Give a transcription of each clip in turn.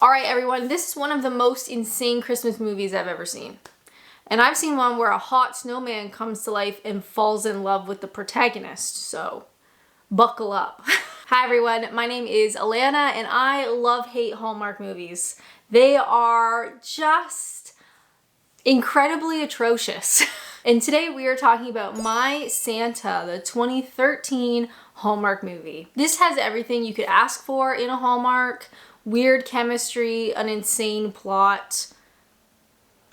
Alright everyone, this is one of the most insane Christmas movies I've ever seen. And I've seen one where a hot snowman comes to life and falls in love with the protagonist, so buckle up. Hi everyone, my name is Alanna and I hate Hallmark movies. They are just incredibly atrocious. And today we are talking about My Santa, the 2013 Hallmark movie. This has everything you could ask for in a Hallmark. Weird chemistry, an insane plot.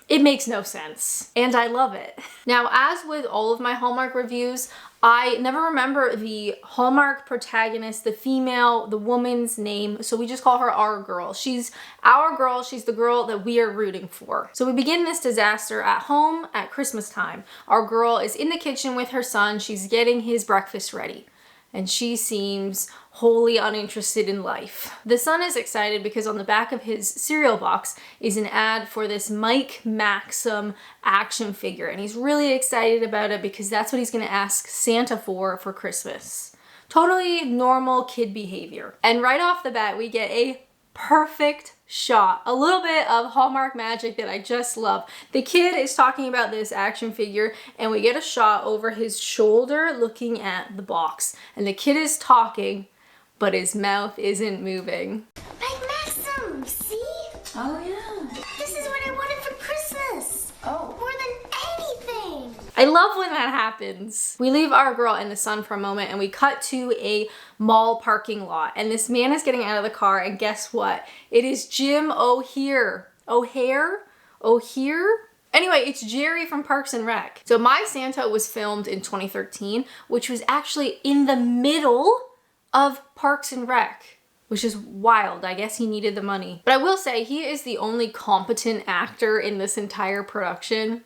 It makes no sense. And I love it. Now, as with all of my Hallmark reviews, I never remember the Hallmark protagonist, the female, the woman's name, so we just call her our girl. She's our girl, she's the girl that we are rooting for. So we begin this disaster at home at Christmas time. Our girl is in the kitchen with her son, she's getting his breakfast ready. And she seems wholly uninterested in life. The son is excited because on the back of his cereal box is an ad for this Mike Maxim action figure, and he's really excited about it because that's what he's gonna ask Santa for Christmas. Totally normal kid behavior. And right off the bat, we get a perfect shot. A little bit of Hallmark magic that I just love. The kid is talking about this action figure and we get a shot over his shoulder looking at the box. And the kid is talking, but his mouth isn't moving. Mike Maxim, see? Oh yeah. This is what I wanted for Christmas. Oh. More than anything. I love when that happens. We leave our girl and the son for a moment and we cut to a mall parking lot, and this man is getting out of the car, and guess what? It is Jim O'Heir. O'Hare? Anyway, it's Jerry from Parks and Rec. So My Santa was filmed in 2013, which was actually in the middle of Parks and Rec, which is wild. I guess he needed the money. But I will say he is the only competent actor in this entire production.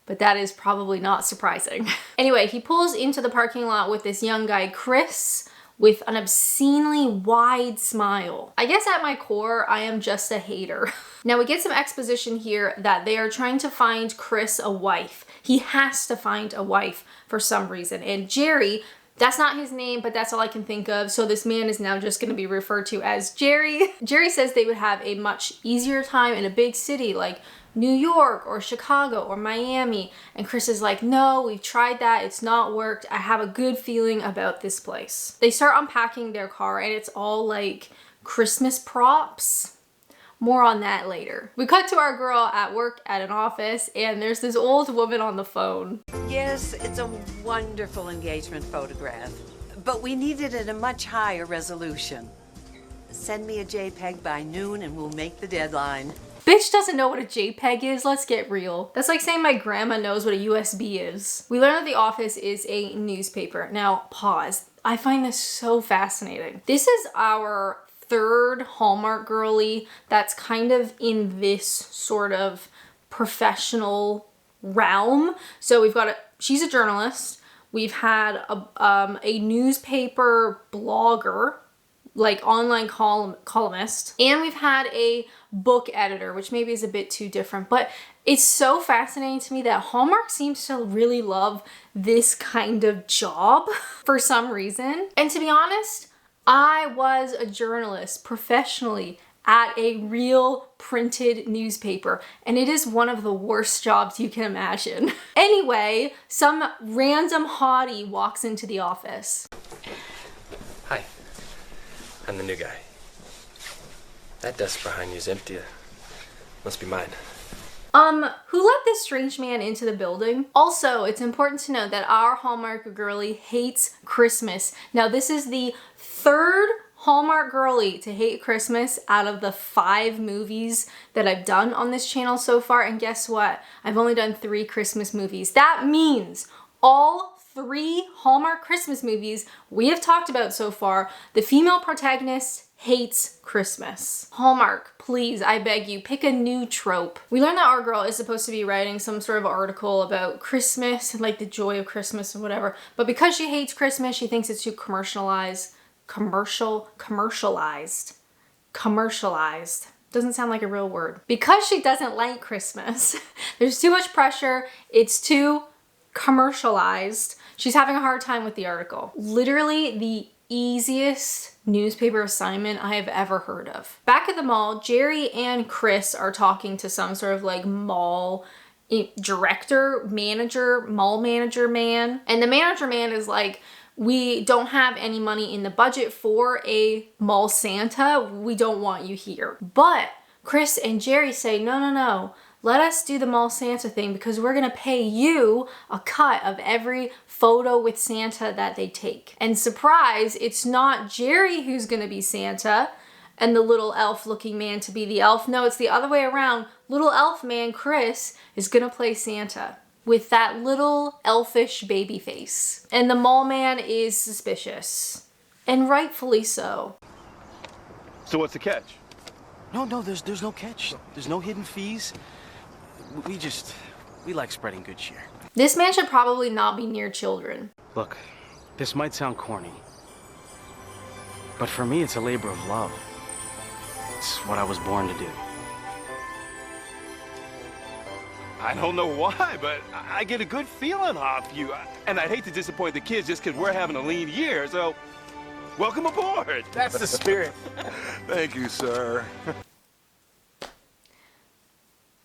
But that is probably not surprising. Anyway, he pulls into the parking lot with this young guy, Chris, with an obscenely wide smile. I guess at my core, I am just a hater. Now we get some exposition here that they are trying to find Chris a wife. He has to find a wife for some reason. And Jerry, that's not his name, but that's all I can think of. So this man is now just gonna be referred to as Jerry. Jerry says they would have a much easier time in a big city like New York or Chicago or Miami. And Chris is like, no, we've tried that, it's not worked. I have a good feeling about this place. They start unpacking their car and it's all like Christmas props. More on that later. We cut to our girl at work at an office and there's this old woman on the phone. Yes, it's a wonderful engagement photograph, but we need it at a much higher resolution. Send me a JPEG by noon and we'll make the deadline. Bitch doesn't know what a JPEG is, let's get real. That's like saying my grandma knows what a USB is. We learn that the office is a newspaper. Now, pause. I find this so fascinating. This is our third Hallmark girly that's kind of in this sort of professional realm. So we've got she's a journalist. We've had a newspaper blogger, like online columnist, and we've had a book editor, which maybe is a bit too different, but it's so fascinating to me that Hallmark seems to really love this kind of job for some reason. And to be honest, I was a journalist professionally at a real printed newspaper, and it is one of the worst jobs you can imagine. Anyway, some random hottie walks into the office. Hi, I'm the new guy. That desk behind you is empty. Must be mine. Who let this strange man into the building? Also, it's important to note that our Hallmark girly hates Christmas. Now, this is the third Hallmark girly to hate Christmas out of the 5 movies that I've done on this channel so far. And guess what? I've only done 3 Christmas movies. That means all 3 Hallmark Christmas movies we have talked about so far, the female protagonist hates Christmas. Hallmark, please, I beg you, pick a new trope. We learned that our girl is supposed to be writing some sort of article about Christmas and like the joy of Christmas and whatever, but because she hates Christmas, she thinks it's too commercialized. Doesn't sound like a real word. Because she doesn't like Christmas, there's too much pressure, it's too commercialized. She's having a hard time with the article. Literally, the easiest newspaper assignment I have ever heard of. Back at the mall, Jerry and Chris are talking to some sort of like mall director, manager, mall manager man. And the manager man is like, we don't have any money in the budget for a mall Santa. We don't want you here. But Chris and Jerry say, no, no, no. Let us do the mall Santa thing because we're gonna pay you a cut of every photo with Santa that they take. And surprise, it's not Jerry who's gonna be Santa and the little elf looking man to be the elf. No, it's the other way around. Little elf man, Chris, is gonna play Santa with that little elfish baby face. And the mall man is suspicious. And rightfully so. So what's the catch? No, there's no catch. There's no hidden fees. We like spreading good cheer. This man should probably not be near children. Look, this might sound corny, but for me it's a labor of love. It's what I was born to do. I don't know why, but I get a good feeling off you. And I'd hate to disappoint the kids just because we're having a lean year, so welcome aboard. That's the spirit. Thank you, sir.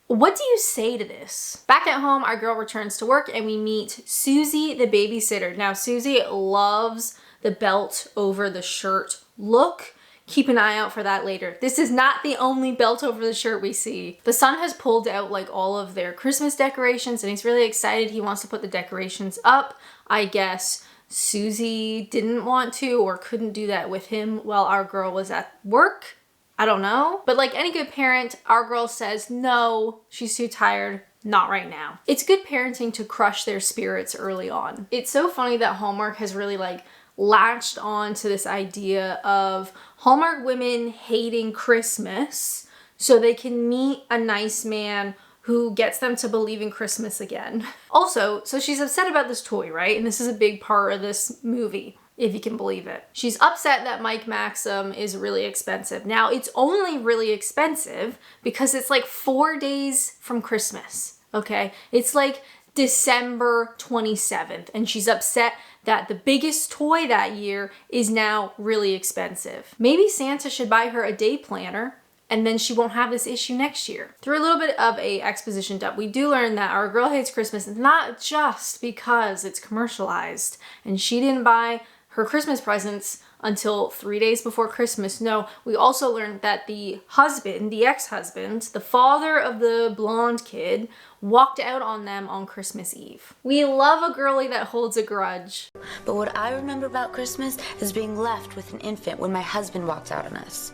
What do you say to this? Back at home, our girl returns to work and we meet Susie, the babysitter. Now, Susie loves the belt over the shirt look. Keep an eye out for that later. This is not the only belt over the shirt we see. The son has pulled out like all of their Christmas decorations and he's really excited. He wants to put the decorations up. I guess Susie didn't want to or couldn't do that with him while our girl was at work. I don't know. But like any good parent, our girl says, no, she's too tired. Not right now. It's good parenting to crush their spirits early on. It's so funny that Hallmark has really like latched on to this idea of Hallmark women hating Christmas so they can meet a nice man who gets them to believe in Christmas again. Also, so she's upset about this toy, right? And this is a big part of this movie, if you can believe it. She's upset that Mike Maxim is really expensive. Now, it's only really expensive because it's like 4 days from Christmas, okay? It's like December 27th, and she's upset that the biggest toy that year is now really expensive. Maybe Santa should buy her a day planner and then she won't have this issue next year. Through a little bit of a exposition dump, we do learn that our girl hates Christmas not just because it's commercialized and she didn't buy her Christmas presents until 3 days before Christmas. No, we also learned that the husband, the ex-husband, the father of the blonde kid, walked out on them on Christmas Eve. We love a girly that holds a grudge. But what I remember about Christmas is being left with an infant when my husband walked out on us.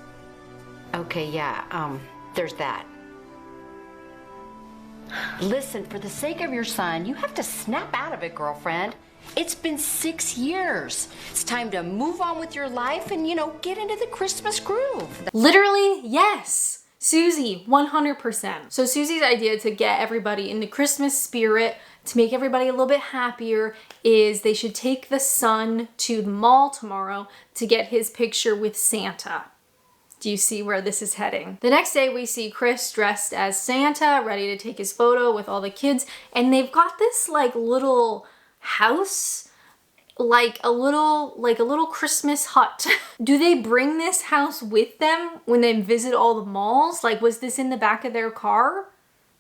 Okay, yeah, there's that. Listen, for the sake of your son, you have to snap out of it, girlfriend. It's been 6 years. It's time to move on with your life and, get into the Christmas groove. Literally, yes. Susie, 100%. So Susie's idea to get everybody in the Christmas spirit, to make everybody a little bit happier, is they should take the son to the mall tomorrow to get his picture with Santa. Do you see where this is heading? The next day we see Chris dressed as Santa, ready to take his photo with all the kids, and they've got this like little house, like a little Christmas hut. Do they bring this house with them when they visit all the malls? Like, was this in the back of their car?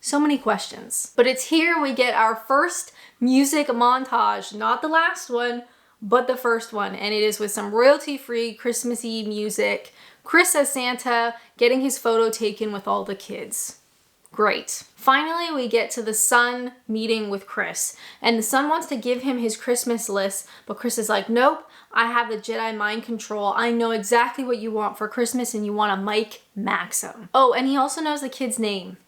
So many questions. But it's here we get our first music montage, not the last one, but the first one, and it is with some royalty-free Christmassy music. Chris as Santa getting his photo taken with all the kids. Great. Finally, we get to the son meeting with Chris, and the son wants to give him his Christmas list, but Chris is like, nope, I have the Jedi mind control. I know exactly what you want for Christmas, and you want a Mike Maxim. Oh, and he also knows the kid's name.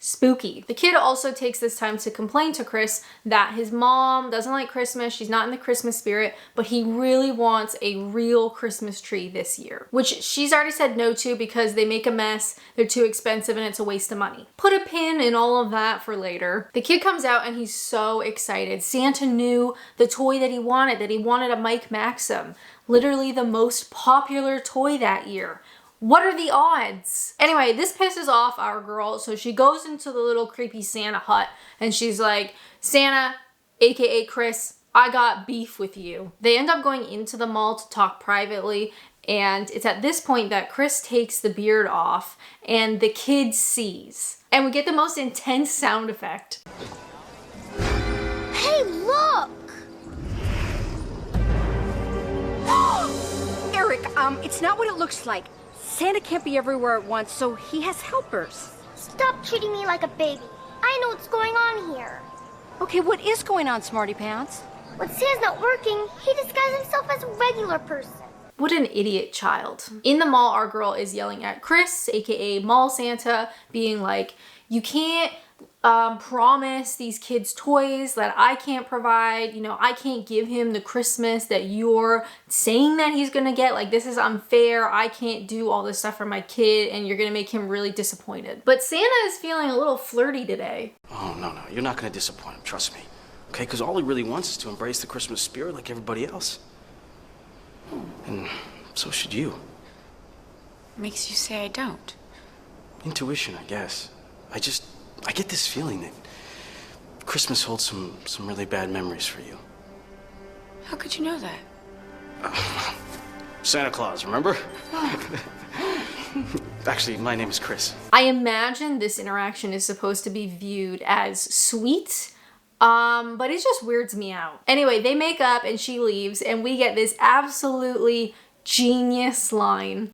Spooky. The kid also takes this time to complain to Chris that his mom doesn't like Christmas, she's not in the Christmas spirit, but he really wants a real Christmas tree this year, which she's already said no to because they make a mess, they're too expensive, and it's a waste of money. Put a pin in all of that for later. The kid comes out and he's so excited. Santa knew the toy that he wanted a Mike Maxim, literally the most popular toy that year. What are the odds? Anyway, this pisses off our girl, so she goes into the little creepy Santa hut and she's like, Santa, aka Chris, I got beef with you. They end up going into the mall to talk privately, and it's at this point that Chris takes the beard off and the kid sees. And we get the most intense sound effect. Hey, look! Eric, it's not what it looks like. Santa can't be everywhere at once, so he has helpers. Stop treating me like a baby. I know what's going on here. Okay, what is going on, Smarty Pants? When Santa's not working, he disguises himself as a regular person. What an idiot child. In the mall, our girl is yelling at Chris, aka Mall Santa, being like, you can't promise these kids toys that I can't provide. You know, I can't give him the Christmas that you're saying that he's gonna get. Like, this is unfair. I can't do all this stuff for my kid, and you're gonna make him really disappointed. But Santa is feeling a little flirty today. Oh, no, you're not gonna disappoint him, trust me. Okay, because all he really wants is to embrace the Christmas spirit like everybody else. And so should you. Makes you say I don't. Intuition, I guess. I get this feeling that Christmas holds some really bad memories for you. How could you know that? Santa Claus, remember? Actually, my name is Chris. I imagine this interaction is supposed to be viewed as sweet, but it just weirds me out. Anyway, they make up and she leaves, and we get this absolutely genius line.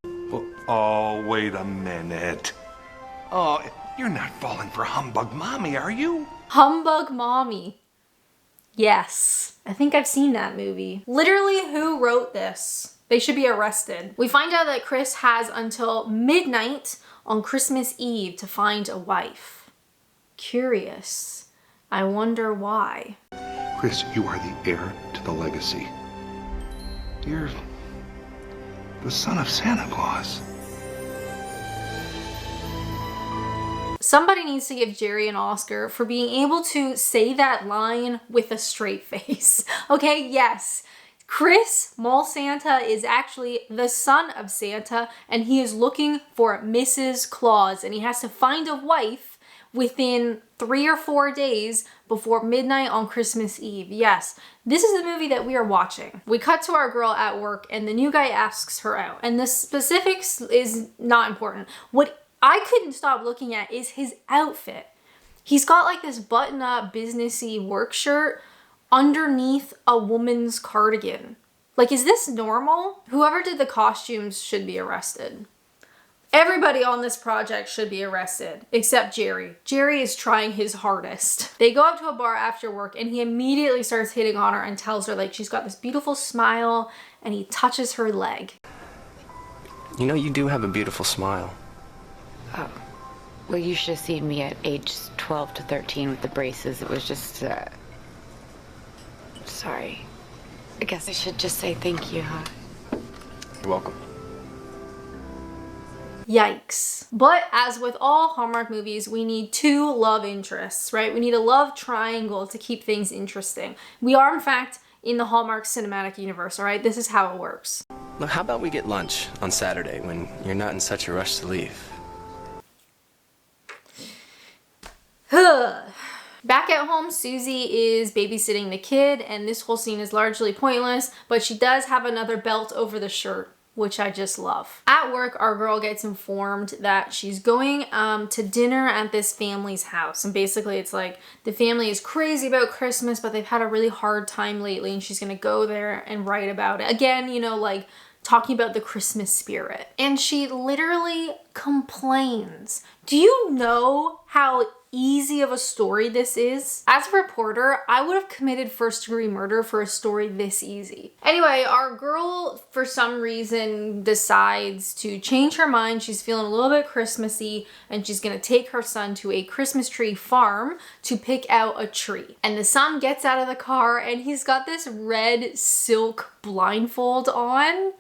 Oh, wait a minute. Oh, you're not falling for humbug mommy, are you? Humbug Mommy. Yes, I think I've seen that movie. Literally, who wrote this? They should be arrested. We find out that Chris has until midnight on Christmas Eve to find a wife. Curious. I wonder why. Chris, you are the heir to the legacy. You're the son of Santa Claus. Somebody needs to give Jerry an Oscar for being able to say that line with a straight face. Okay, yes. Chris, Mall Santa, is actually the son of Santa, and he is looking for Mrs. Claus, and he has to find a wife within 3 or 4 days before midnight on Christmas Eve. Yes, this is the movie that we are watching. We cut to our girl at work, and the new guy asks her out, and the specifics is not important. What I couldn't stop looking at is his outfit. He's got like this button-up businessy work shirt underneath a woman's cardigan. Like, is this normal? Whoever did the costumes should be arrested. Everybody on this project should be arrested, except Jerry. Jerry is trying his hardest. They go up to a bar after work, and he immediately starts hitting on her and tells her like she's got this beautiful smile, and he touches her leg. You know, you do have a beautiful smile. Oh. Well, you should have seen me at age 12 to 13 with the braces. It was just, sorry. I guess I should just say thank you, huh? You're welcome. Yikes. But as with all Hallmark movies, we need 2 love interests, right? We need a love triangle to keep things interesting. We are, in fact, in the Hallmark cinematic universe, all right? This is how it works. Look, how about we get lunch on Saturday when you're not in such a rush to leave? Back at home, Susie is babysitting the kid, and this whole scene is largely pointless, but she does have another belt over the shirt, which I just love. At work, our girl gets informed that she's going to dinner at this family's house, and basically it's like the family is crazy about Christmas, but they've had a really hard time lately, and she's gonna go there and write about it. Again, you know, like talking about the Christmas spirit. And she literally complains. Do you know how easy of a story this is? As a reporter, I would have committed first-degree murder for a story this easy. Anyway, our girl, for some reason, decides to change her mind. She's feeling a little bit Christmassy, and she's gonna take her son to a Christmas tree farm to pick out a tree. And the son gets out of the car, and he's got this red silk blindfold on.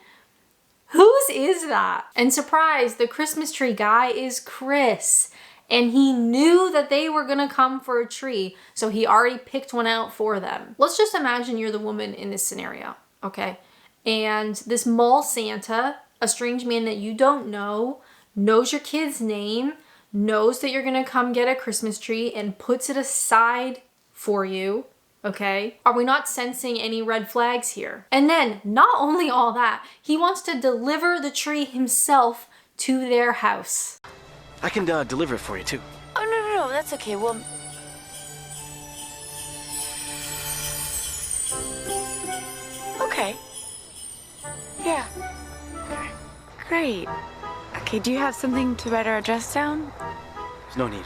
Whose is that? And surprise, the Christmas tree guy is Chris. And he knew that they were gonna come for a tree, so he already picked one out for them. Let's just imagine you're the woman in this scenario, okay? And this mall Santa, a strange man that you don't know, knows your kid's name, knows that you're gonna come get a Christmas tree, and puts it aside for you Okay? Are we not sensing any red flags here? And then, not only all that, he wants to deliver the tree himself to their house. I can deliver it for you, too. Oh, no, that's okay. Well, okay. Yeah. Great. Okay, do you have something to write our address down? There's no need.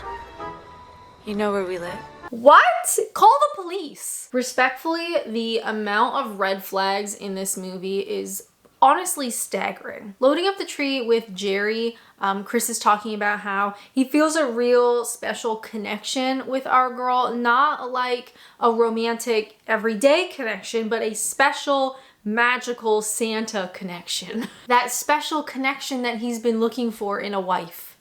You know where we live? What? Call the police. Respectfully, the amount of red flags in this movie is honestly staggering. Loading up the tree with Jerry, Chris is talking about how he feels a real special connection with our girl, not like a romantic everyday connection, but a special magical Santa connection. That special connection that he's been looking for in a wife.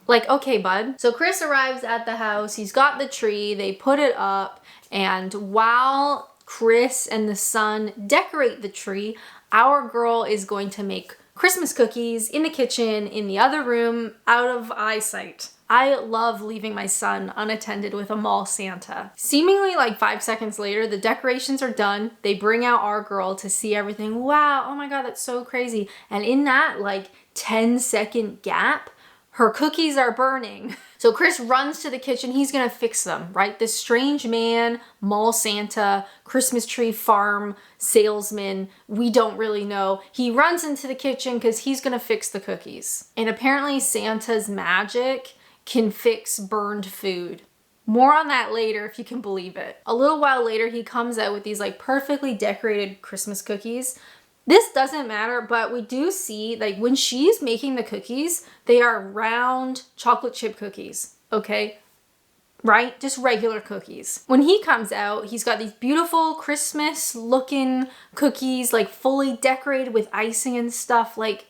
Like, okay, bud. So Chris arrives at the house, he's got the tree, they put it up, and while Chris and the son decorate the tree, our girl is going to make Christmas cookies in the kitchen, in the other room, out of eyesight. I love leaving my son unattended with a mall Santa. Seemingly like 5 seconds later, the decorations are done. They bring out our girl to see everything. Wow, oh my God, that's so crazy. And in that like 10-second gap, her cookies are burning. So Chris runs to the kitchen. He's gonna fix them, right? This strange man, mall Santa, Christmas tree farm salesman, we don't really know. He runs into the kitchen because he's gonna fix the cookies. And apparently Santa's magic can fix burned food. More on that later if you can believe it. A little while later, he comes out with these like perfectly decorated Christmas cookies. This doesn't matter, but we do see, like, when she's making the cookies, they are round chocolate chip cookies, okay? Right? Just regular cookies. When he comes out, he's got these beautiful Christmas-looking cookies, like, fully decorated with icing and stuff. Like,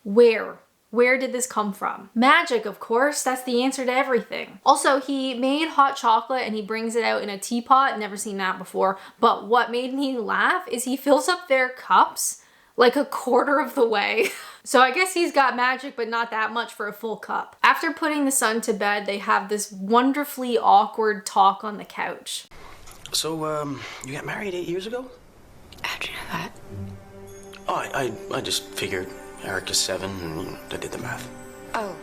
where? Where did this come from? Magic, of course. That's the answer to everything. Also, he made hot chocolate and he brings it out in a teapot. Never seen that before. But what made me laugh is he fills up their cups like a quarter of the way. So I guess he's got magic, but not that much for a full cup. After putting the son to bed, they have this wonderfully awkward talk on the couch. So, you got married 8 years ago? How'd you know that? Oh, I just figured. Eric is 7, and I did the math. Oh.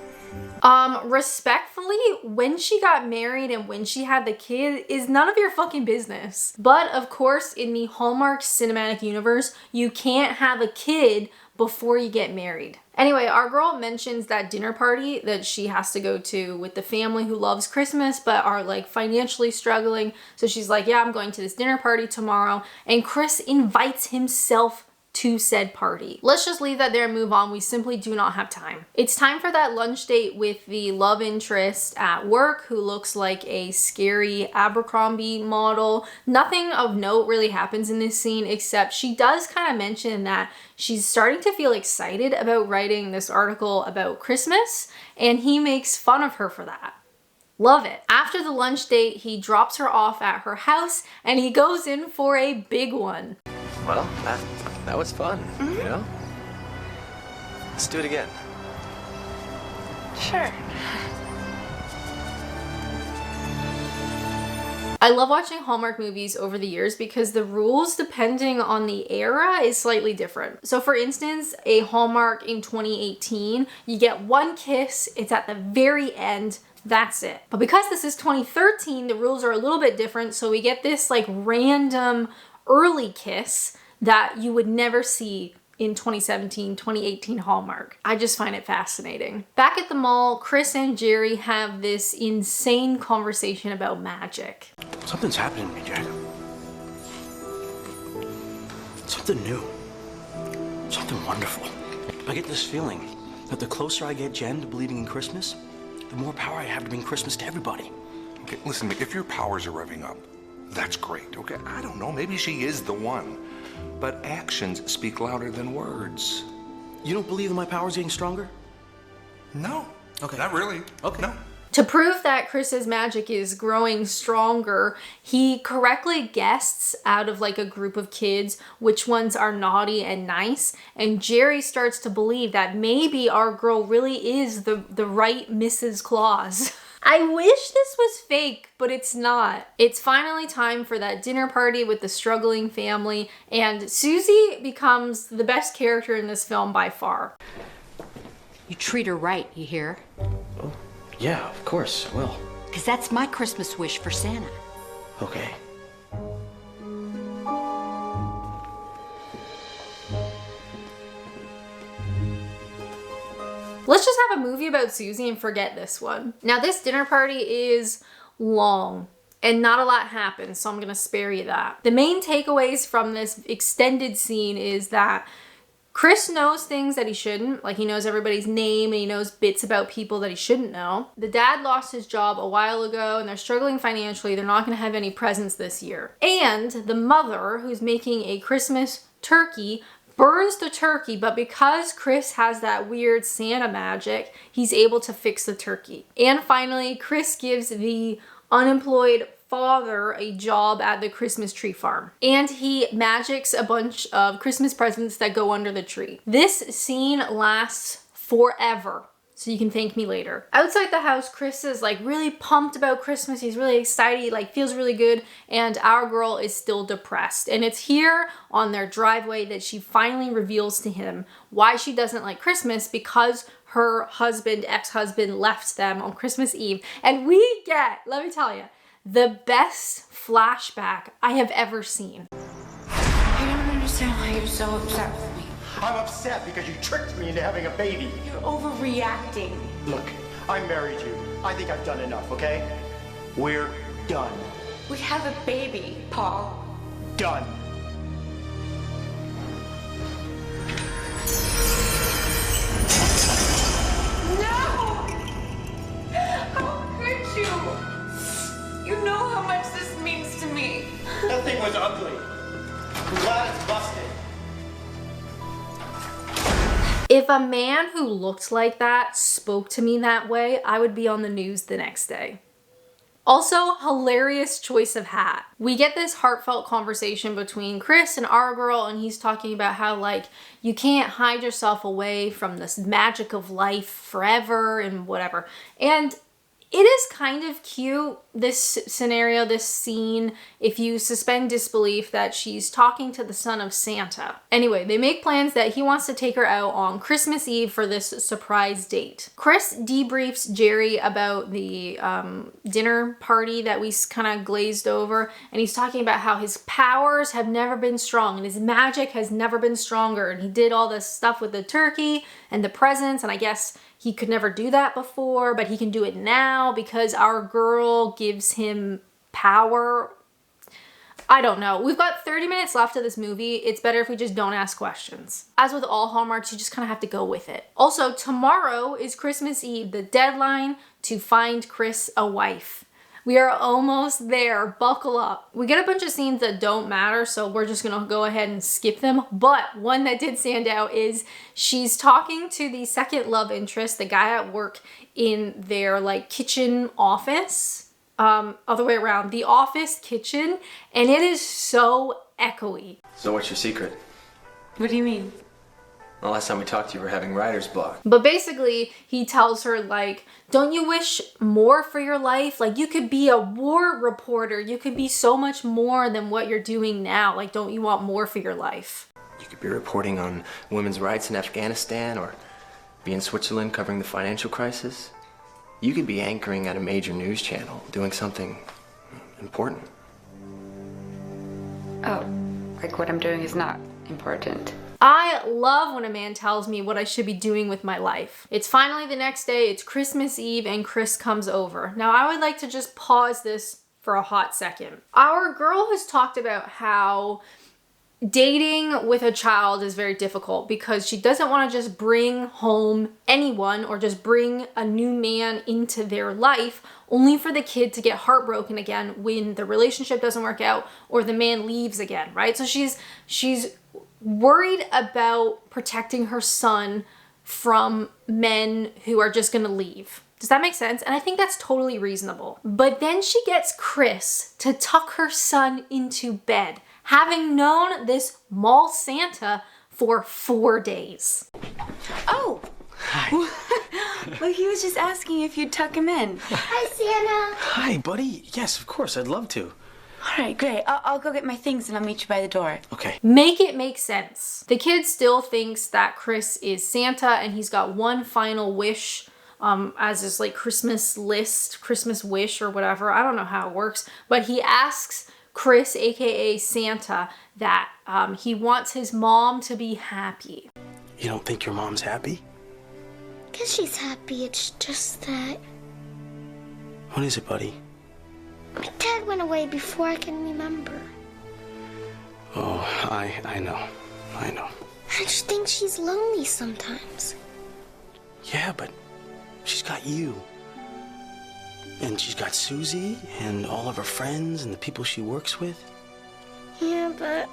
Respectfully, when she got married and when she had the kid is none of your fucking business. But of course, in the Hallmark cinematic universe, you can't have a kid before you get married. Anyway, our girl mentions that dinner party that she has to go to with the family who loves Christmas but are like financially struggling. So she's like, yeah, I'm going to this dinner party tomorrow. And Chris invites himself to said party. Let's just leave that there and move on. We simply do not have time. It's time for that lunch date with the love interest at work who looks like a scary Abercrombie model. Nothing of note really happens in this scene except she does kind of mention that she's starting to feel excited about writing this article about Christmas, and he makes fun of her for that. Love it. After the lunch date, he drops her off at her house and he goes in for a big one. Well, that was fun, you know? Let's do it again. Sure. I love watching Hallmark movies over the years because the rules, depending on the era, is slightly different. So for instance, a Hallmark in 2018, you get one kiss, it's at the very end, that's it. But because this is 2013, the rules are a little bit different, so we get this like random early kiss that you would never see in 2017, 2018 Hallmark. I just find it fascinating. Back at the mall, Chris and Jerry have this insane conversation about magic. Something's happening to me, Jack. Something new. Something wonderful. I get this feeling that the closer I get Jen to believing in Christmas, the more power I have to bring Christmas to everybody. Okay, listen to me. If your powers are revving up, that's great, okay? I don't know. Maybe she is the one. But actions speak louder than words. You don't believe that my power's getting stronger? No. Okay. Not really. Okay. No. To prove that Chris's magic is growing stronger, he correctly guesses out of like a group of kids which ones are naughty and nice, and Jerry starts to believe that maybe our girl really is the right Mrs. Claus. I wish this was fake, but it's not. It's finally time for that dinner party with the struggling family, and Susie becomes the best character in this film by far. You treat her right, you hear? Oh, yeah, of course, I will. Because that's my Christmas wish for Santa. Okay. Let's just have a movie about Susie and forget this one. Now, this dinner party is long and not a lot happens, so I'm gonna spare you that. The main takeaways from this extended scene is that Chris knows things that he shouldn't, like he knows everybody's name and he knows bits about people that he shouldn't know. The dad lost his job a while ago and they're struggling financially. They're not gonna have any presents this year. And the mother, who's making a Christmas turkey, burns the turkey, but because Chris has that weird Santa magic, he's able to fix the turkey. And finally, Chris gives the unemployed father a job at the Christmas tree farm. And he magics a bunch of Christmas presents that go under the tree. This scene lasts forever. So you can thank me later. Outside the house, Chris is like really pumped about Christmas. He's really excited, he like feels really good. And our girl is still depressed. And it's here on their driveway that she finally reveals to him why she doesn't like Christmas, because her husband, ex-husband, left them on Christmas Eve. And we get, let me tell you, the best flashback I have ever seen. I don't understand why you're so upset with me. I'm upset because you tricked me into having a baby. You're overreacting. Look, I married you. I think I've done enough, okay? We're done. We have a baby, Paul. Done. No! How could you? You know how much this means to me. That thing was ugly. I'm glad it's busted. If a man who looked like that spoke to me that way, I would be on the news the next day. Also, hilarious choice of hat. We get this heartfelt conversation between Chris and our girl, and he's talking about how like you can't hide yourself away from this magic of life forever and whatever. And it is kind of cute, this scenario, this scene, if you suspend disbelief that she's talking to the son of Santa. Anyway, they make plans that he wants to take her out on Christmas Eve for this surprise date. Chris debriefs Jerry about the dinner party that we kind of glazed over, and he's talking about how his powers have never been strong and his magic has never been stronger, and he did all this stuff with the turkey and the presents, and I guess he could never do that before, but he can do it now because our girl gives him power. I don't know. We've got 30 minutes left of this movie. It's better if we just don't ask questions. As with all Hallmarks, you just kind of have to go with it. Also, tomorrow is Christmas Eve, the deadline to find Chris a wife. We are almost there. Buckle up. We get a bunch of scenes that don't matter, so we're just gonna go ahead and skip them. But one that did stand out is she's talking to the second love interest, the guy at work, in their like kitchen office. Other way around, the office kitchen, and it is so echoey. So what's your secret? What do you mean? The last time we talked, you were having writer's block. But basically, he tells her, like, don't you wish more for your life? Like, you could be a war reporter. You could be so much more than what you're doing now. Like, don't you want more for your life? You could be reporting on women's rights in Afghanistan, or be in Switzerland covering the financial crisis. You could be anchoring at a major news channel, doing something important. Oh, like what I'm doing is not important. I love when a man tells me what I should be doing with my life. It's finally the next day, it's Christmas Eve, and Chris comes over. Now, I would like to just pause this for a hot second. Our girl has talked about how dating with a child is very difficult because she doesn't want to just bring home anyone or just bring a new man into their life only for the kid to get heartbroken again when the relationship doesn't work out or the man leaves again, right? So she's worried about protecting her son from men who are just gonna leave. Does that make sense? And I think that's totally reasonable. But then she gets Chris to tuck her son into bed, having known this mall Santa for 4 days. Oh! Hi. Well, he was just asking if you'd tuck him in. Hi, Santa. Hi, buddy. Yes, of course. I'd love to. All right, great. I'll go get my things and I'll meet you by the door. Okay. Make it make sense. The kid still thinks that Chris is Santa and he's got one final wish as his like Christmas list, Christmas wish or whatever. I don't know how it works, but he asks Chris, aka Santa, that he wants his mom to be happy. You don't think your mom's happy? Guess she's happy, it's just that What is it, buddy? my dad went away before I can remember. Oh, I know. I know. I just think she's lonely sometimes. Yeah, but she's got you. And she's got Susie and all of her friends and the people she works with. Yeah, but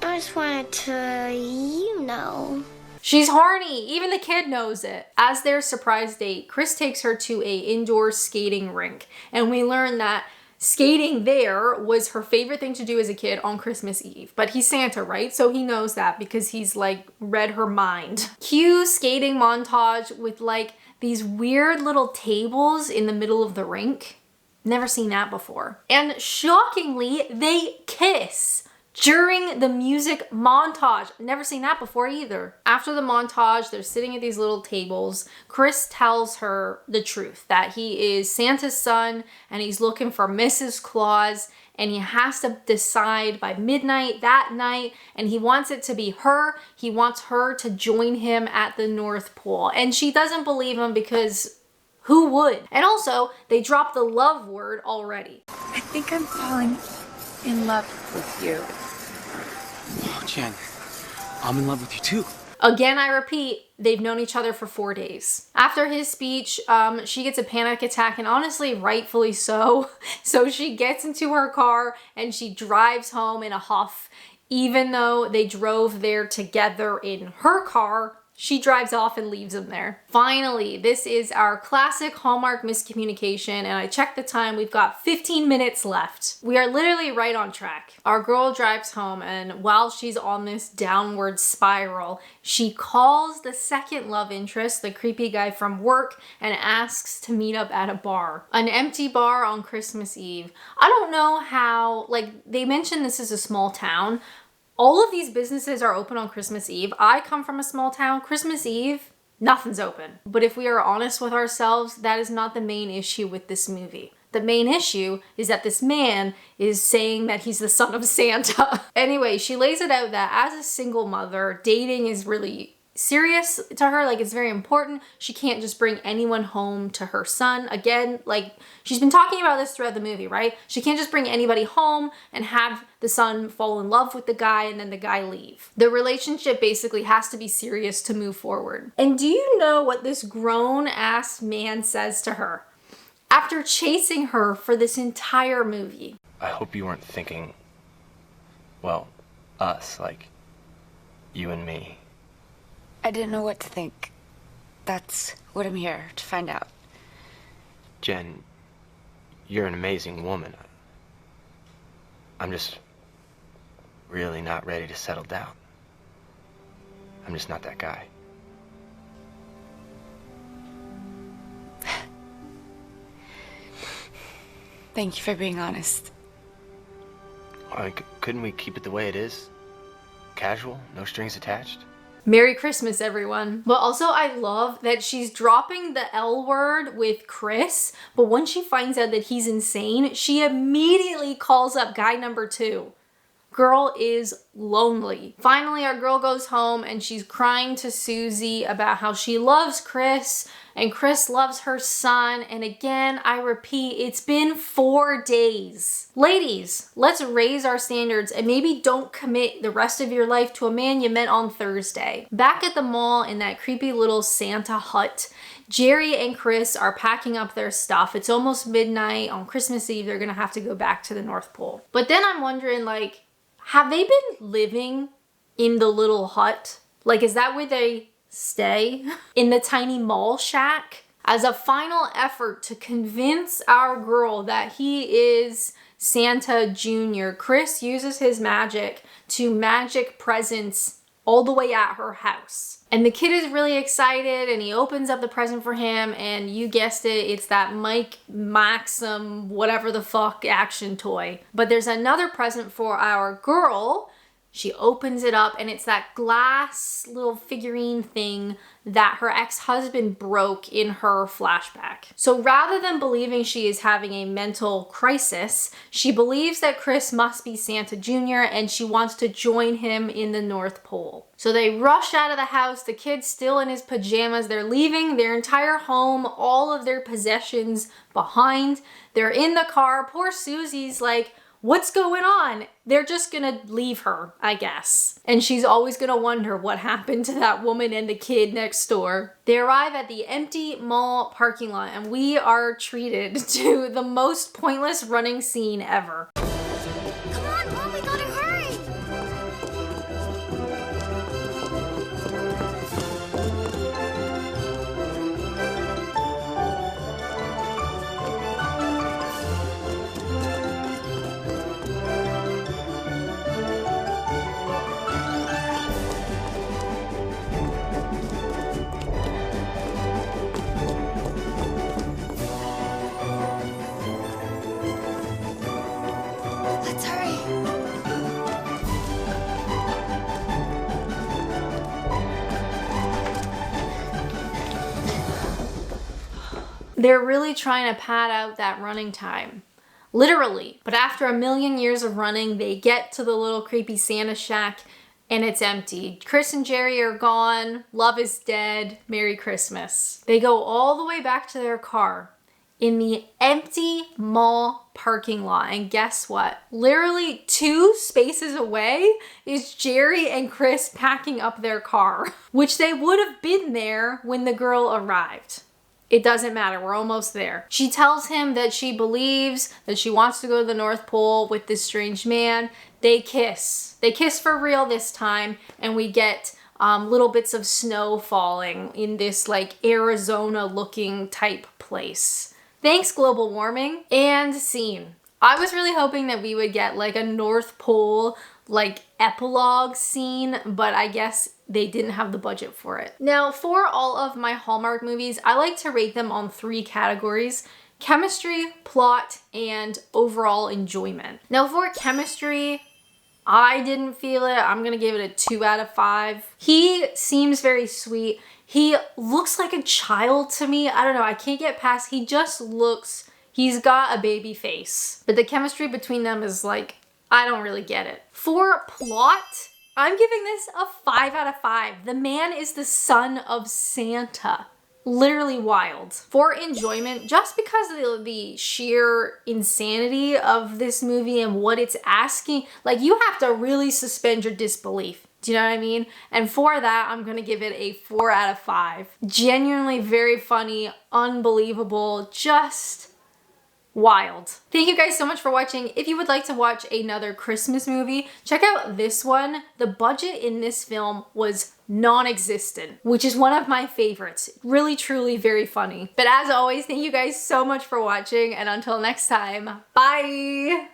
I just wanted to, you know. She's horny. Even the kid knows it. As their surprise date, Chris takes her to a indoor skating rink. And we learn that skating there was her favorite thing to do as a kid on Christmas Eve. But he's Santa, right? So he knows that because he's like read her mind. Cue skating montage with like these weird little tables in the middle of the rink. Never seen that before. And shockingly, they kiss during the music montage. Never seen that before either. After the montage, they're sitting at these little tables. Chris tells her the truth, that he is Santa's son and he's looking for Mrs. Claus and he has to decide by midnight that night, and he wants it to be her. He wants her to join him at the North Pole. And she doesn't believe him because who would? And also, they dropped the love word already. I think I'm falling in love with you. Oh, Jen, I'm in love with you too. Again, I repeat, they've known each other for 4 days. After his speech, she gets a panic attack, and honestly, rightfully so. So she gets into her car and she drives home in a huff. Even though they drove there together in her car, she drives off and leaves him there. Finally, this is our classic Hallmark miscommunication, and I checked the time. We've got 15 minutes left. We are literally right on track. Our girl drives home, and while she's on this downward spiral, she calls the second love interest, the creepy guy from work, and asks to meet up at a bar. An empty bar on Christmas Eve. I don't know how, like, they mentioned this is a small town. All of these businesses are open on Christmas Eve. I come from a small town. Christmas Eve, nothing's open. But if we are honest with ourselves, that is not the main issue with this movie. The main issue is that this man is saying that he's the son of Santa. Anyway, she lays it out that as a single mother, dating is really serious to her. Like, it's very important. She can't just bring anyone home to her son. Again, like, she's been talking about this throughout the movie, right? She can't just bring anybody home and have the son fall in love with the guy and then the guy leave. The relationship basically has to be serious to move forward. And do you know what this grown-ass man says to her after chasing her for this entire movie? I hope you weren't thinking, well, us, like you and me. I didn't know what to think. That's what I'm here to find out. Jen, you're an amazing woman. I'm just really not ready to settle down. I'm just not that guy. Thank you for being honest. Like, couldn't we keep it the way it is? Casual, no strings attached? Merry Christmas, everyone. But also, I love that she's dropping the L word with Chris, but when she finds out that he's insane, she immediately calls up guy number 2. Girl is lonely. Finally, our girl goes home and she's crying to Susie about how she loves Chris and Chris loves her son. And again, I repeat, it's been 4 days. Ladies, let's raise our standards and maybe don't commit the rest of your life to a man you met on Thursday. Back at the mall in that creepy little Santa hut, Jerry and Chris are packing up their stuff. It's almost midnight on Christmas Eve. They're gonna have to go back to the North Pole. But then I'm wondering, like, have they been living in the little hut? Like, is that where they stay? In the tiny mall shack? As a final effort to convince our girl that he is Santa Jr., Chris uses his magic to magic presents all the way at her house. And the kid is really excited and he opens up the present for him, and you guessed it, it's that Mike Maxim whatever the fuck action toy. But there's another present for our girl. She opens it up and it's that glass little figurine thing that her ex-husband broke in her flashback. So rather than believing she is having a mental crisis, she believes that Chris must be Santa Jr. and she wants to join him in the North Pole. So they rush out of the house, the kid's still in his pajamas, they're leaving their entire home, all of their possessions behind. They're in the car, poor Susie's like, what's going on? They're just gonna leave her, I guess. And she's always gonna wonder what happened to that woman and the kid next door. They arrive at the empty mall parking lot and we are treated to the most pointless running scene ever. Come on, Mom, we gotta hurry! Let's hurry. They're really trying to pad out that running time. Literally. But after a million years of running, they get to the little creepy Santa shack and it's empty. Chris and Jerry are gone. Love is dead. Merry Christmas. They go all the way back to their car in the empty mall parking lot. And guess what? Literally 2 spaces away is Jerry and Chris packing up their car, which they would have been there when the girl arrived. It doesn't matter, we're almost there. She tells him that she believes that she wants to go to the North Pole with this strange man. They kiss. They kiss for real this time, and we get little bits of snow falling in this like Arizona looking type place. Thanks, global warming. And scene. I was really hoping that we would get like a North Pole like epilogue scene, but I guess they didn't have the budget for it. Now, for all of my Hallmark movies, I like to rate them on 3 categories: chemistry, plot, and overall enjoyment. Now, for chemistry, I didn't feel it. I'm gonna give it a 2 out of 5. He seems very sweet. He looks like a child to me. I don't know, I can't get past, he just looks, he's got a baby face. But the chemistry between them is like, I don't really get it. For plot, I'm giving this a 5 out of 5. The man is the son of Santa. Literally wild. For enjoyment, just because of the sheer insanity of this movie and what it's asking, like you have to really suspend your disbelief. Do you know what I mean? And for that, I'm gonna give it a 4 out of 5. Genuinely very funny, unbelievable, just wild. Thank you guys so much for watching. If you would like to watch another Christmas movie, check out this one. The budget in this film was non-existent, which is one of my favorites. Really, truly very funny. But as always, thank you guys so much for watching, and until next time, bye!